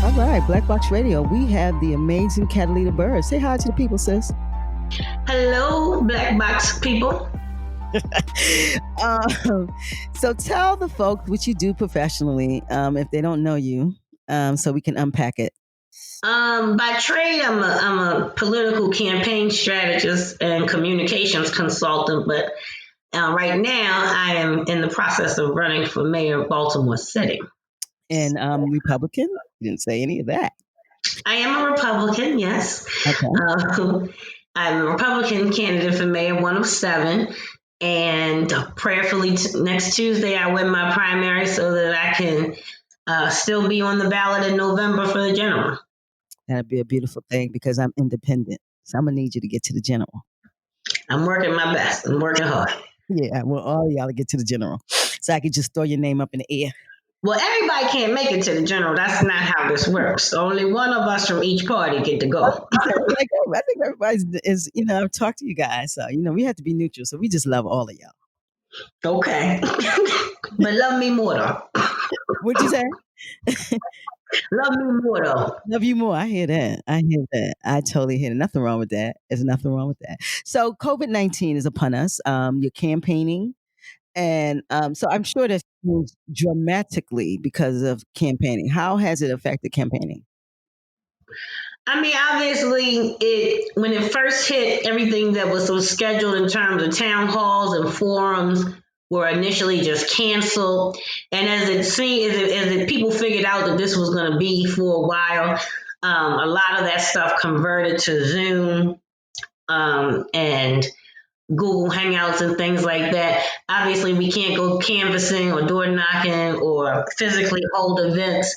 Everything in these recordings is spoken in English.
All right, Black Box Radio. We have the amazing Catalina Byrd. Say hi to the people, sis. Hello, Black Box people. So tell the folks what you do professionally, if they don't know you, so we can unpack it. By trade, I'm a political campaign strategist and communications consultant, but right now I am in the process of running for mayor of Baltimore City. And Republican? You didn't say any of that. I am a Republican, yes. Okay. I'm a Republican candidate for mayor, one of 7. And prayerfully, next Tuesday, I win my primary so that I can still be on the ballot in November for the general. That'd be a beautiful thing because I'm independent. So I'm going to need you to get to the general. I'm working my best. I'm working hard. Yeah, well, all y'all to get to the general. So I could just throw your name up in the air. Well, everybody can't make it to the general. That's not how this works. Only one of us from each party get to go. I think everybody is, I've talked to you guys. So, we have to be neutral. So we just love all of y'all. Okay. But love me more, though. What'd you say? Love me more, though. Love you more. I hear that. I totally hear it. Nothing wrong with that. There's nothing wrong with that. So COVID-19 is upon us. You're campaigning. And so I'm sure that's changed dramatically because of campaigning. How has it affected campaigning? I mean, obviously, when it first hit, everything that was scheduled in terms of town halls and forums were initially just canceled. And as people figured out that this was going to be for a while, a lot of that stuff converted to Zoom and Google Hangouts and things like that. Obviously, we can't go canvassing or door knocking or physically hold events.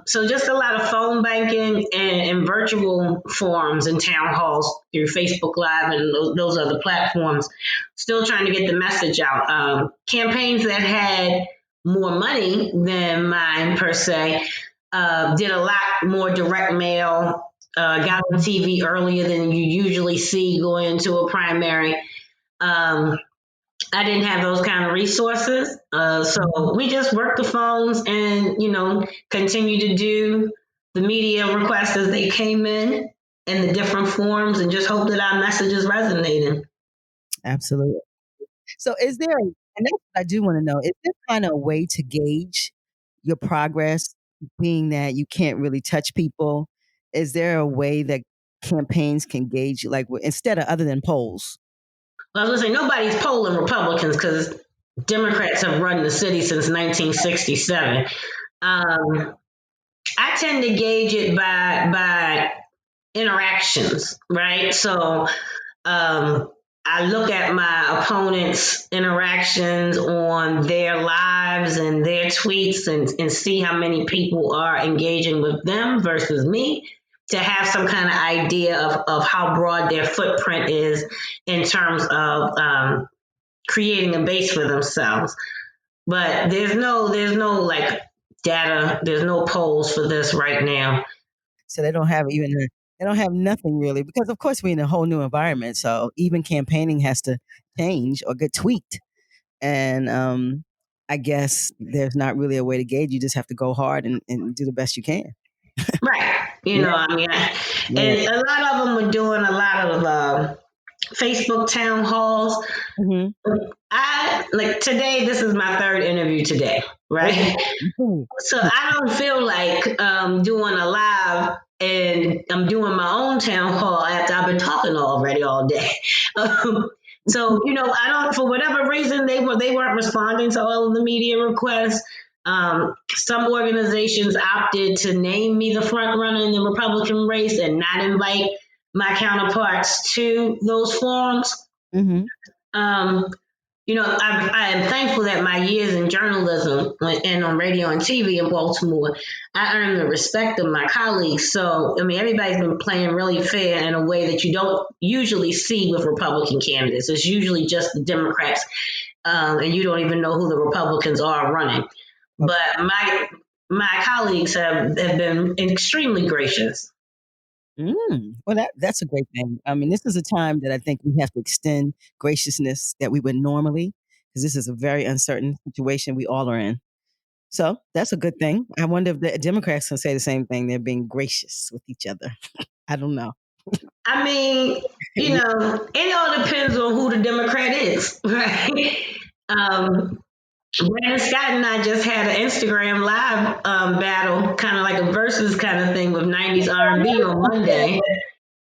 So just a lot of phone banking and virtual forums and town halls through Facebook Live and those other platforms. Still trying to get the message out. Campaigns that had more money than mine, per se, did a lot more direct mail, got on TV earlier than you usually see going into a primary. I didn't have those kind of resources. So we just worked the phones and, continue to do the media requests as they came in the different forms and just hope that our message is resonating. Absolutely. So is there, and that's what I do want to know, is there kind of a way to gauge your progress, being that you can't really touch people? Is there a way that campaigns can gauge you, like instead of other than polls? Well, I was going to say, nobody's polling Republicans because Democrats have run the city since 1967. I tend to gauge it by interactions, right? So I look at my opponents' interactions on their lives and their tweets and see how many people are engaging with them versus me, to have some kind of idea of how broad their footprint is in terms of creating a base for themselves. But there's no like data, there's no polls for this right now. So they don't have nothing really, because of course we're in a whole new environment. So even campaigning has to change or get tweaked. And I guess there's not really a way to gauge. You just have to go hard and do the best you can. Right. And a lot of them were doing a lot of Facebook town halls. Mm-hmm. Today, this is my 3rd interview today, right? Mm-hmm. So I don't feel like doing a live and I'm doing my own town hall after I've been talking already all day. So, I don't, for whatever reason, they weren't responding to all of the media requests. Some organizations opted to name me the front runner in the Republican race and not invite my counterparts to those forums. Mm-hmm. I am thankful that my years in journalism and on radio and TV in Baltimore, I earned the respect of my colleagues. So, everybody's been playing really fair in a way that you don't usually see with Republican candidates. It's usually just the Democrats, and you don't even know who the Republicans are running. But my colleagues have been extremely gracious. Well, that's a great thing. This is a time that I think we have to extend graciousness that we would normally, because this is a very uncertain situation we all are in. So that's a good thing. I wonder if the Democrats can say the same thing. They're being gracious with each other. I don't know. I mean, Yeah. it all depends on who the Democrat is, right? Um, Brandon Scott and I just had an Instagram live battle, kind of like a versus kind of thing with 90s R&B on Monday.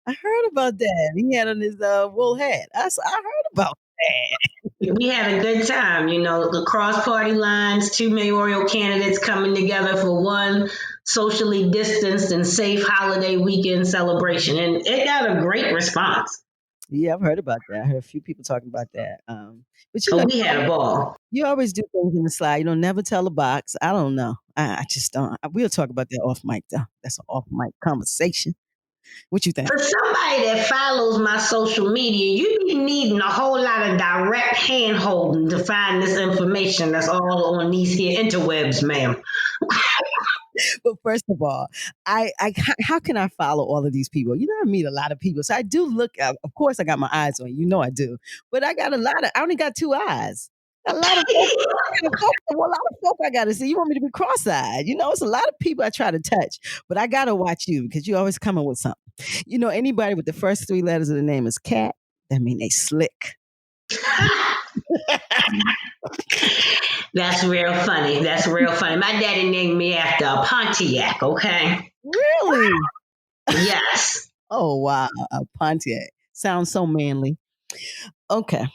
I heard about that. He had on his wool hat. I heard about that. We had a good time, the cross party lines, two mayoral candidates coming together for one socially distanced and safe holiday weekend celebration. And it got a great response. Yeah, I've heard about that. I heard a few people talking about that. But Oh, we had a ball. you always do things in the slide. You don't never tell a box. I don't know. I just don't. We'll talk about that off mic though. That's an off mic conversation. What you think? For somebody that follows my social media, you be needing a whole lot of direct hand holding to find this information that's all on these here interwebs, ma'am. But first of all, how can I follow all of these people? I meet a lot of people, so I do look. Of course, I got my eyes on you. I do, but I got a lot of. I only got two eyes. A lot of folk, a lot of folk I gotta see. You want me to be cross-eyed? It's a lot of people I try to touch, but I gotta watch you because you always coming with something. Anybody with the first three letters of the name is Cat, that mean they slick. That's real funny. That's real funny. My daddy named me after a Pontiac, okay? Really? Yes. Oh wow, a Pontiac sounds so manly. Okay,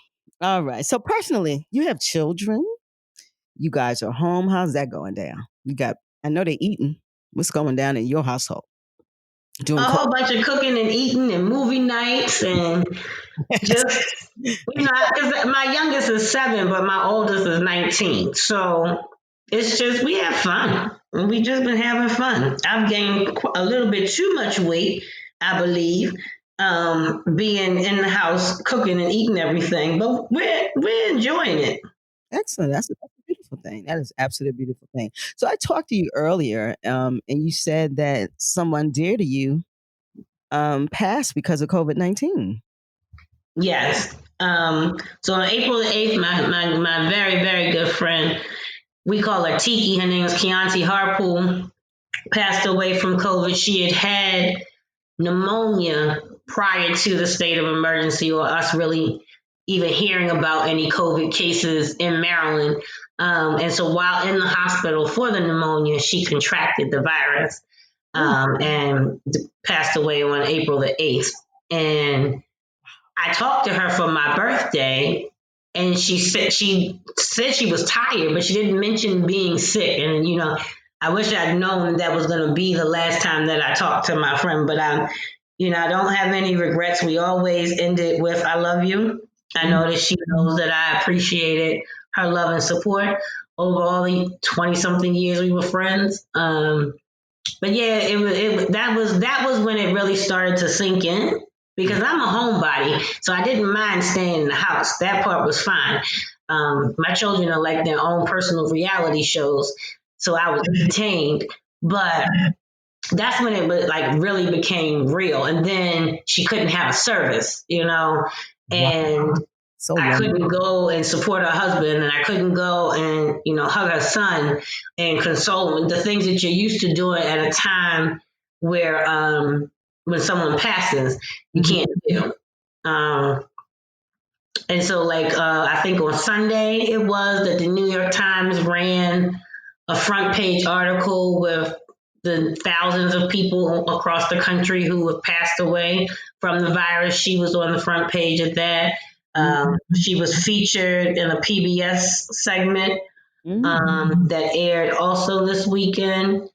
all right. So personally, you have children. You guys are home. How's that going down? I know they're eating. What's going down in your household? A Doing whole bunch of cooking and eating and movie nights and just, because my youngest is 7, but my oldest is 19. So it's just, we have fun. And we just been having fun. I've gained a little bit too much weight, I believe, being in the house cooking and eating everything, but we're enjoying it. Excellent. That's a beautiful thing. That is absolutely a beautiful thing. So I talked to you earlier, and you said that someone dear to you passed because of COVID-19. Yes. So on April the 8th, my very, very good friend, we call her Tiki, her name is Keontae Harpool, passed away from COVID. She had pneumonia prior to the state of emergency or us really even hearing about any COVID cases in Maryland. And so while in the hospital for the pneumonia, she contracted the virus and passed away on April the 8th. And I talked to her for my birthday, and she said she was tired, but she didn't mention being sick. And I wish I'd known that was going to be the last time that I talked to my friend. But I don't have any regrets. We always end it with "I love you." I know that she knows that I appreciated her love and support over all the 20-something years we were friends. But yeah, that was when it really started to sink in because I'm a homebody, so I didn't mind staying in the house. That part was fine. My children are like their own personal reality shows, so I was entertained. But that's when it like really became real. And then she couldn't have a service, and So I long. couldn't go and support her husband, and I couldn't go and hug her son and console him. The things that you're used to doing at a time where when someone passes, you can't do. And so, like I think on Sunday it was that the New York Times ran a front page article with the thousands of people across the country who have passed away from the virus. She was on the front page of that. She was featured in a PBS segment that aired also this weekend.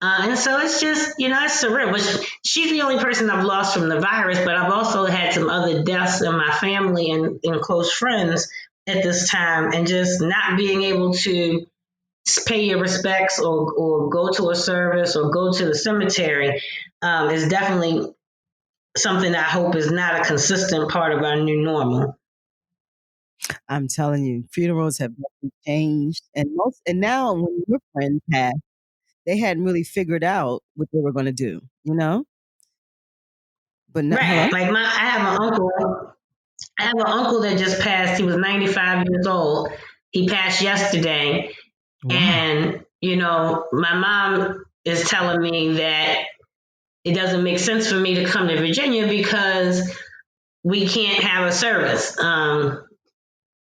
And so it's just, it's surreal. But she's the only person I've lost from the virus, but I've also had some other deaths in my family and close friends at this time. And just not being able to pay your respects or go to a service or go to the cemetery is definitely something I hope is not a consistent part of our new normal. I'm telling you, funerals have changed, and now when your friends passed, they hadn't really figured out what they were going to do, But not, hello. Right. Like I have an uncle. I have an uncle that just passed. He was 95 years old. He passed yesterday. Wow. And My mom is telling me that it doesn't make sense for me to come to Virginia because we can't have a service. And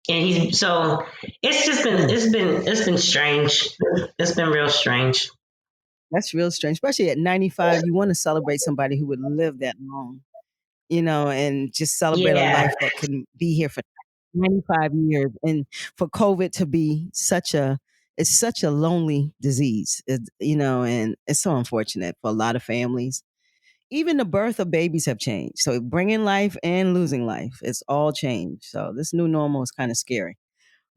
he's so it's just been Mm, it's been strange. It's been real strange. that's real strange, especially at 95. You want to celebrate somebody who would live that long, and just celebrate a Yeah. life that can be here for 95 years. And for COVID to be it's such a lonely disease, and it's so unfortunate for a lot of families. Even the birth of babies have changed. So bringing life and losing life, it's all changed. So this new normal is kind of scary,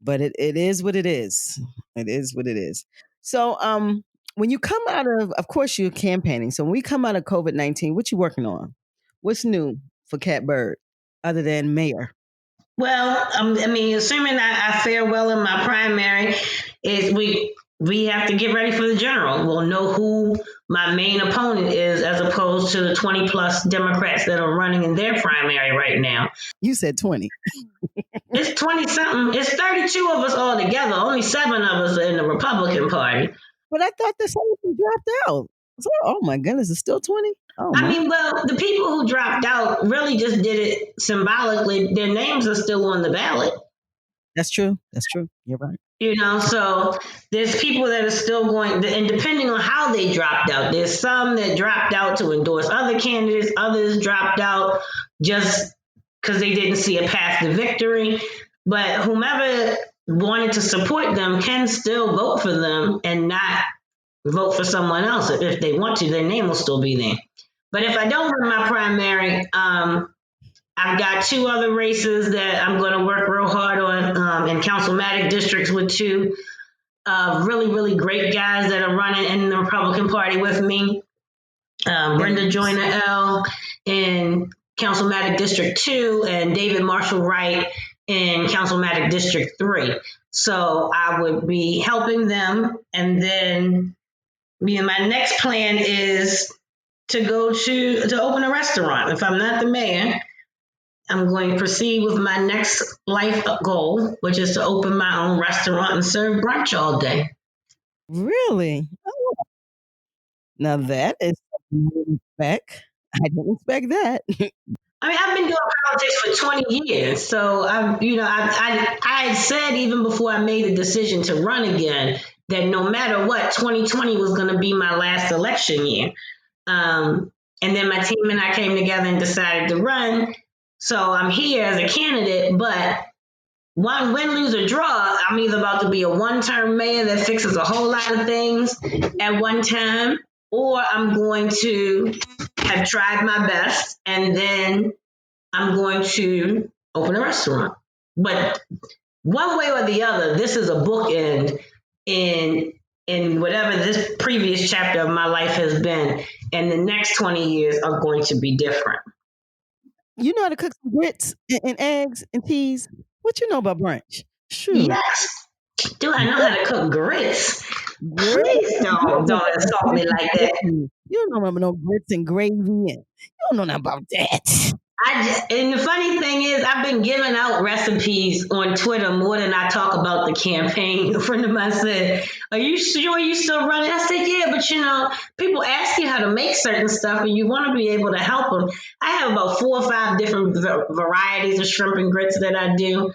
but it is what it is. It is what it is. So when you come out of course you're campaigning. So when we come out of COVID-19, what you working on? What's new for Cat Byrd other than mayor? Well, I mean, assuming I fare well in my primary, is we have to get ready for the general. We'll know who my main opponent is, as opposed to the 20 plus Democrats that are running in their primary right now. You said 20. It's 20 something. It's 32 of us all together. Only 7 of us are in the Republican Party. But I thought that some of them dropped out. So, oh my goodness, it's still 20? Oh I my. mean, well, the people who dropped out really just did it symbolically. Their names are still on the ballot. That's true. That's true. You're right. So there's people that are still going, and depending on how they dropped out, there's some that dropped out to endorse other candidates, others dropped out just because they didn't see a path to victory. But whomever wanted to support them can still vote for them and not vote for someone else. If they want to, their name will still be there. But if I don't run my primary, I've got 2 other races that I'm going to work real hard on in councilmatic districts with 2 really, really great guys that are running in the Republican Party with me. Brenda Names. Joyner L in councilmatic District 2 and David Marshall Wright in councilmatic District 3. So I would be helping them. And then my next plan is to go to open a restaurant. If I'm not the mayor, I'm going to proceed with my next life goal, which is to open my own restaurant and serve brunch all day. Really? Oh, now that is something I didn't expect. I didn't expect that. I mean, I've been doing politics for 20 years. So I had said even before I made the decision to run again that no matter what, 2020 was going to be my last election year. And then my team and I came together and decided to run. So I'm here as a candidate, but one win, lose, or draw, I'm either about to be a one-term mayor that fixes a whole lot of things at one time, or I'm going to have tried my best and then I'm going to open a restaurant. But one way or the other, this is a bookend in whatever this previous chapter of my life has been, and the next 20 years are going to be different. You know how to cook some grits and eggs and peas? What you know about brunch? Shoot. Yes. Do I know how to cook grits? Girl, Please you don't know don't about insult me grits and like that. gravy. You don't know about no grits and gravy. You don't know nothing about that. And the funny thing is, I've been giving out recipes on Twitter more than I talk about the campaign. A friend of mine said, "Are you sure you still running?" I said, "Yeah, but people ask you how to make certain stuff, and you want to be able to help them." I have about 4 or 5 different varieties of shrimp and grits that I do.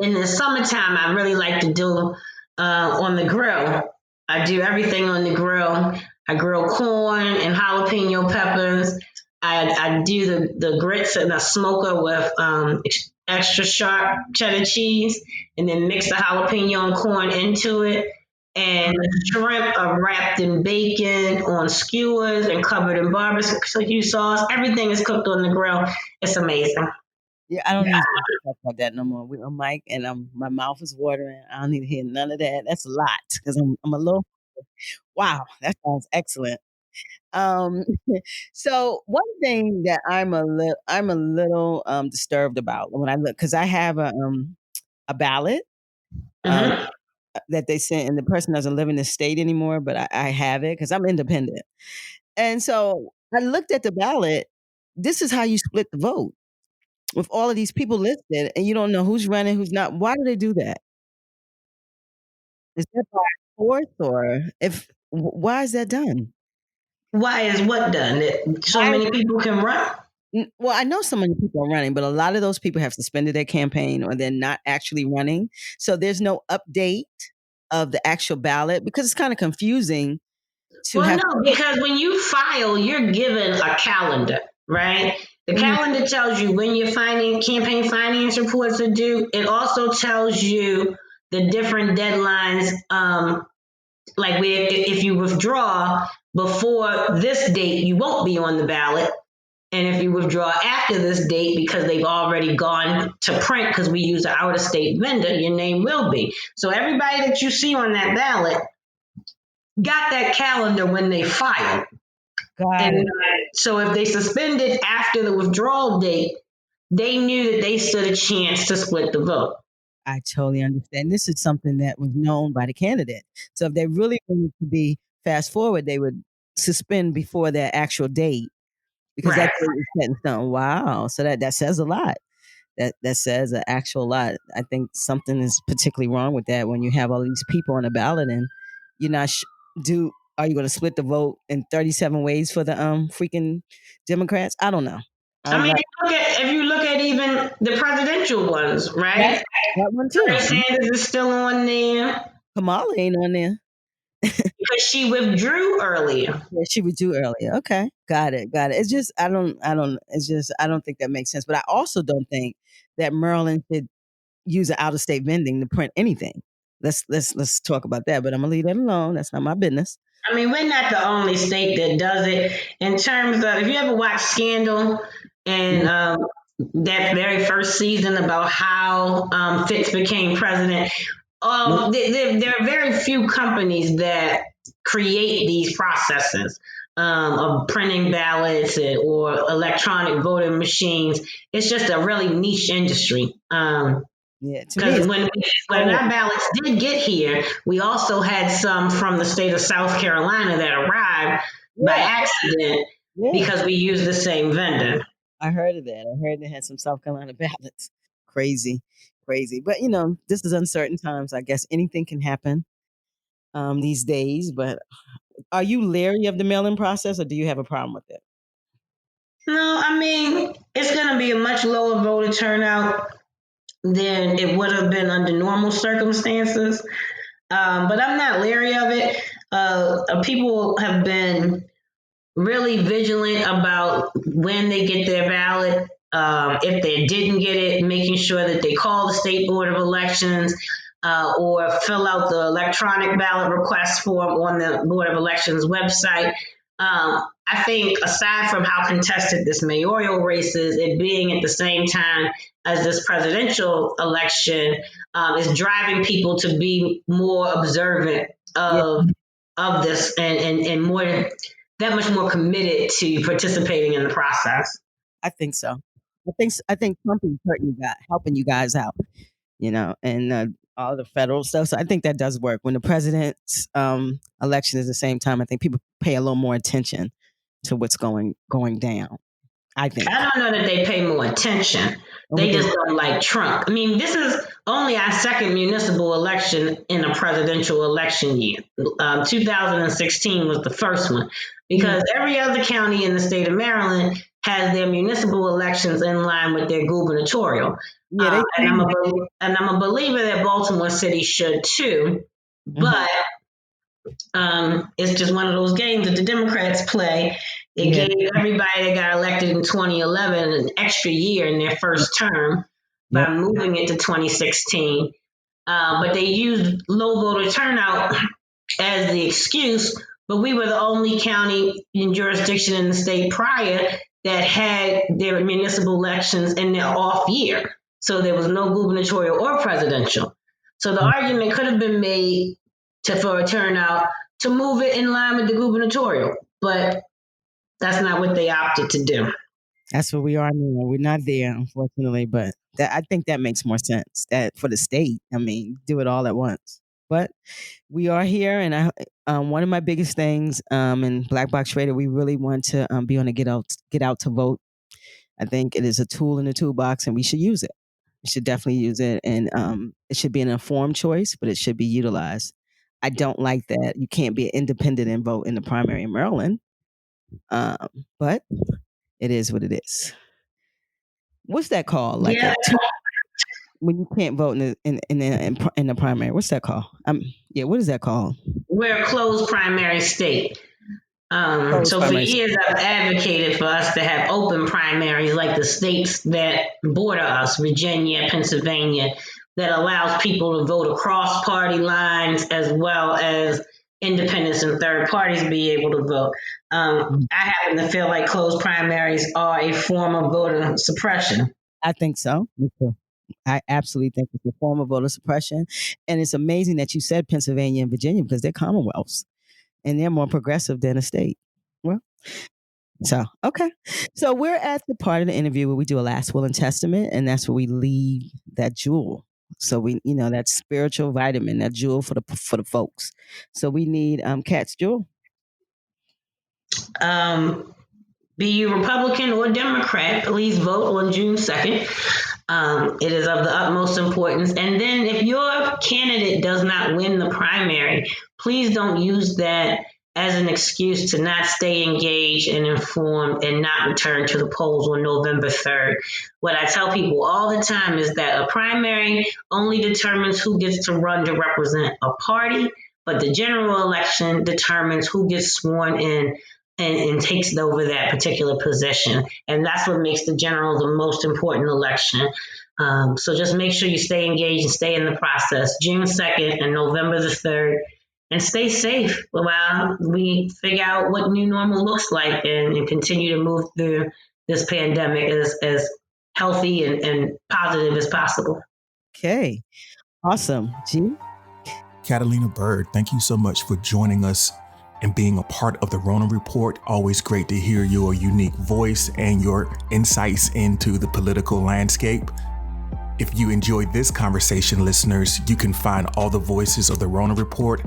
In the summertime, I really like to do on the grill. I do everything on the grill. I grill corn and jalapeno peppers. I do the grits in a smoker with extra sharp cheddar cheese, and then mix the jalapeno and corn into it. And the shrimp are wrapped in bacon on skewers and covered in barbecue sauce. Everything is cooked on the grill. It's amazing. Yeah, I don't need to talk about that no more. We're on mic, and my mouth is watering. I don't need to hear none of that. That's a lot because I'm a little. Wow, that sounds excellent. Um, so one thing that I'm a little disturbed about when I look because I have a ballot um Mm-hmm. that they sent, and the person doesn't live in the state anymore, but I have it because I'm independent. And so I looked at the ballot. This is how you split the vote with all of these people listed, and you don't know who's running, who's not. Why do they do that? Is that by force or if why is that done? Why is what done? That so Why many people can run? well, I know so many people are running, but a lot of those people have suspended their campaign or they're not actually running. So there's no update of the actual ballot because it's kind of confusing to Well, have no, to because when you file, you're given a calendar, right? The Mhm. calendar tells you when your campaign finance reports are due. It also tells you the different deadlines, like if you withdraw before this date, you won't be on the ballot. And if you withdraw after this date because they've already gone to print because we use an out of state vendor, your name will be. So everybody that you see on that ballot got that calendar when they filed. got And it. so if they suspended after the withdrawal date, they knew that they stood a chance to split the vote. I totally understand. This is something that was known by the candidate. So if they really wanted to be fast forward, they would suspend before their actual date because that Right. date is set in stone. Wow. So that says a lot. That says an actual lot. I think something is particularly wrong with that when you have all these people on the ballot and you're not do are you going to split the vote in 37 ways for the freaking Democrats? I don't know. I I'm mean, like if you look at even the presidential ones, that right? that one Bernie too. Sanders is still on there Kamala ain't on there. because she withdrew earlier. Yeah, she would do earlier. Okay, got it, got it. It's just It's just I don't think that makes sense. But I also don't think that Maryland should use an out of state vending to print anything. Let's talk about that. But I'm gonna leave that alone. That's not my business. I mean, we're not the only state that does it. In terms of, if you ever watch Scandal and Mhm. that very first season about how Fitz became president, Nope. there are very few companies that create these processes of printing ballots or electronic voting machines. It's just a really niche industry. Yeah, to me, Because it's when so our ballots did get here, we also had some from the state of South Carolina that arrived by yeah, accident yeah. because we used the same vendor. I heard of that. I heard they had some South Carolina ballots. Crazy, crazy. But this is uncertain times. I guess anything can happen these days. But are you leery of the mail-in process, or do you have a problem with it? No, I mean, it's going to be a much lower voter turnout than it would have been under normal circumstances. But I'm not leery of it. People have been really vigilant about when they get their ballot. If they didn't get it, making sure that they call the state board of elections or fill out the electronic ballot request form on the board of elections website. I think aside from how contested this mayoral race is, it being at the same time as this presidential election is driving people to be more observant Yeah, of this and more that much more committed to participating in the process. I think so. I think Trump is helping you guys out. And all the federal stuff. So I think that does work. When the president's election is the same time, I think people pay a little more attention to what's going down. I think. I don't know that they pay more attention. Or They what they just don't like Trump. I mean, this is only our second municipal election in a presidential election year. 2016 was the first one Mhm. because every other county in the state of Maryland has their municipal elections in line with their gubernatorial. Yeah, they changed. And I'm a believer that Baltimore City should too. Mhm. But it's just one of those games that the Democrats play. It Yeah. gave everybody that got elected in 2011 an extra year in their first term by Yep. moving it to 2016. But they used low voter turnout as the excuse. But we were the only county in jurisdiction in the state prior that had their municipal elections in their off year. So there was no gubernatorial or presidential. So the argument could have been made for a turnout to move it in line with the gubernatorial, but that's not what they opted to do. That's where we are now. We're not there, unfortunately, but I think that makes more sense. That for the state, I mean, do it all at once. But we are here, and one of my biggest things in Black Box Trader, we really want to be on the get out to vote. I think it is a tool in the toolbox, and we should use it. We should definitely use it, and it should be an informed choice, but it should be utilized. I don't like that you can't be an independent and vote in the primary in Maryland. But it is what it is. What's that called? Like Yeah, a two when you can't vote in the primary. What's that called? Yeah, what is that called? we're a closed primary state. Closed So for primary. years, I've advocated for us to have open primaries like the states that border us, Virginia, Pennsylvania, that allows people to vote across party lines as well as independents and third parties be able to vote. I happen to feel like closed primaries are a form of voter suppression. I think so. Me too. I absolutely think it's a form of voter suppression. And it's amazing that you said Pennsylvania and Virginia because they're commonwealths and they're more progressive than a state. Well, so, okay. So we're at the part of the interview where we do a last will and testament, and that's where we leave that jewel. So that spiritual vitamin, that jewel for the folks. So we need Kat's jewel. Be you Republican or Democrat, please vote on June 2nd. It is of the utmost importance. And then if your candidate does not win the primary, please don't use that as an excuse to not stay engaged and informed and not return to the polls on November 3rd. What I tell people all the time is that a primary only determines who gets to run to represent a party, but the general election determines who gets sworn in and takes over that particular position. And that's what makes the general the most important election. So just make sure you stay engaged and stay in the process. June 2nd and November the 3rd. And stay safe while we figure out what new normal looks like and continue to move through this pandemic as healthy and positive as possible. Okay. Awesome. G? Catalina Byrd, thank you so much for joining us and being a part of the Rona Report. Always great to hear your unique voice and your insights into the political landscape. If you enjoyed this conversation, listeners, you can find all the voices of the Rona Report.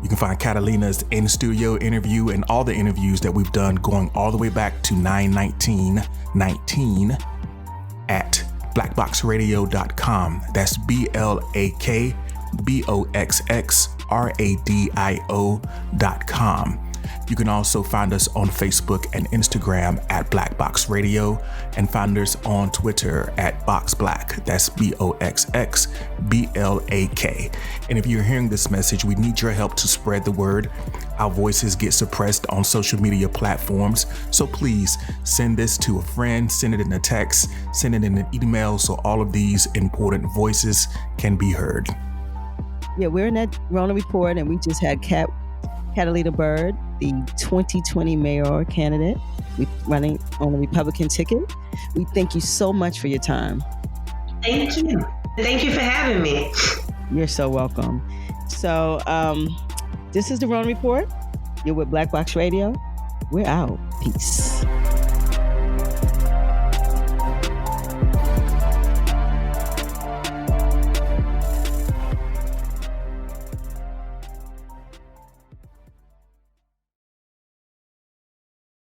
You can find Catalina's in-studio interview and all the interviews that we've done going all the way back to 9/19/19 at blackboxradio.com. That's BLAKBOXXRADIO.com. You can also find us on Facebook and Instagram at Black Box Radio and find us on Twitter at BoxBlack. That's BOXXBLAK. And if you're hearing this message, we need your help to spread the word. Our voices get suppressed on social media platforms. So please send this to a friend, send it in a text, send it in an email so all of these important voices can be heard. Yeah, we're in that Rona Report, and we just had Catalina Byrd, the 2020 mayor candidate. We're running on a Republican ticket. We thank you so much for your time. Thank you. Thank you for having me. You're so welcome. So this is the Rona Report. You're with Black Box Radio. We're out. Peace.